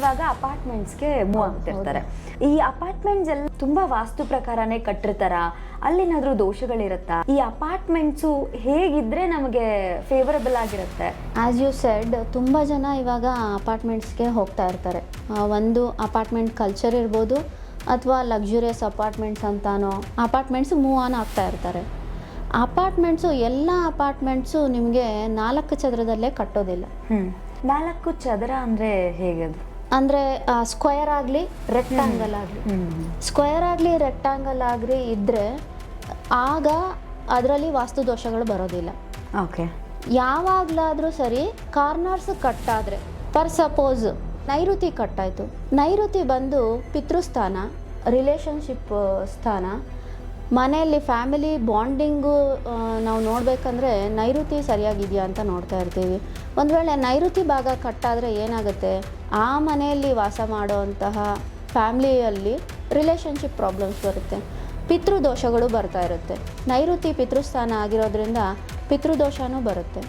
ಇವಾಗ ಅಪಾರ್ಟ್ಮೆಂಟ್ಸ್ಗೆ ಮೂವ್ ಆಗ್ತಿರ್ತಾರೆ. ಈ ಅಪಾರ್ಟ್ಮೆಂಟ್ಸ್ ಎಲ್ಲ ತುಂಬಾ ವಾಸ್ತು ಪ್ರಕಾರನೇ ಕಟ್ಟಿರ್ತಾರ, ಅಲ್ಲೇನಾದ್ರೂ ದೋಷಗಳಿರುತ್ತಾ? ಈ ಅಪಾರ್ಟ್ಮೆಂಟ್ಸು ಹೇಗಿದ್ರೆ ನಮಗೆ ಫೇವರಬಲ್ ಆಗಿರುತ್ತೆ? ಆ್ಯಸ್ ಯು ಸೆಡ್, ತುಂಬ ಜನ ಇವಾಗ ಅಪಾರ್ಟ್ಮೆಂಟ್ಸ್ಗೆ ಹೋಗ್ತಾ ಇರ್ತಾರೆ. ಒಂದು ಅಪಾರ್ಟ್ಮೆಂಟ್ ಕಲ್ಚರ್ ಇರ್ಬೋದು, ಅಥವಾ ಲಕ್ಸುರಿಯಸ್ ಅಪಾರ್ಟ್ಮೆಂಟ್ಸ್ ಅಂತಾನೋ ಅಪಾರ್ಟ್ಮೆಂಟ್ಸ್ ಮೂವ್ ಆನ್ ಆಗ್ತಾ ಇರ್ತಾರೆ. ಎಲ್ಲ ಅಪಾರ್ಟ್ಮೆಂಟ್ಸು ನಿಮಗೆ 4 ಚದರದಲ್ಲೇ ಕಟ್ಟೋದಿಲ್ಲ. 4 ಚದರ ಅಂದರೆ ಹೇಗದು? ಅಂದರೆ ಸ್ಕ್ವೇರ್ ಆಗಲಿ ರೆಕ್ಟಾಂಗಲ್ ಆಗಲಿ, ಸ್ಕ್ವೇರ್ ಆಗಲಿ ರೆಕ್ಟಾಂಗಲ್ ಆಗಲಿ ಇದ್ದರೆ ಆಗ ಅದರಲ್ಲಿ ವಾಸ್ತು ದೋಷಗಳು ಬರೋದಿಲ್ಲ. ಓಕೆ. ಯಾವಾಗಲಾದರೂ ಸರಿ ಕಾರ್ನರ್ಸ್ ಕಟ್ಟಾದರೆ, ಫಾರ್ ಸಪೋಸ್ ನೈಋತಿ ಕಟ್ಟಾಯಿತು, ನೈಋತಿ ಬಂದು ಪಿತೃಸ್ಥಾನ, ರಿಲೇಷನ್ಶಿಪ್ ಸ್ಥಾನ, ಮನೆಯಲ್ಲಿ ಫ್ಯಾಮಿಲಿ ಬಾಂಡಿಂಗು ನಾವು ನೋಡಬೇಕಂದ್ರೆ ನೈಋತಿ ಸರಿಯಾಗಿದೆಯಾ ಅಂತ ನೋಡ್ತಾ ಇರ್ತೀವಿ. ಒಂದು ವೇಳೆ ನೈಋತಿ ಭಾಗ ಕಟ್ಟಾದರೆ ಏನಾಗುತ್ತೆ, ಆ ಮನೆಯಲ್ಲಿ ವಾಸ ಮಾಡುವಂತಹ ಫ್ಯಾಮ್ಲಿಯಲ್ಲಿ ರಿಲೇಷನ್ಶಿಪ್ ಪ್ರಾಬ್ಲಮ್ಸ್ ಬರುತ್ತೆ, ಪಿತೃದೋಷಗಳು ಬರ್ತಾ ಇರುತ್ತೆ. ನೈಋತಿ ಪಿತೃಸ್ಥಾನ ಆಗಿರೋದ್ರಿಂದ ಪಿತೃದೋಷನೂ ಬರುತ್ತೆ.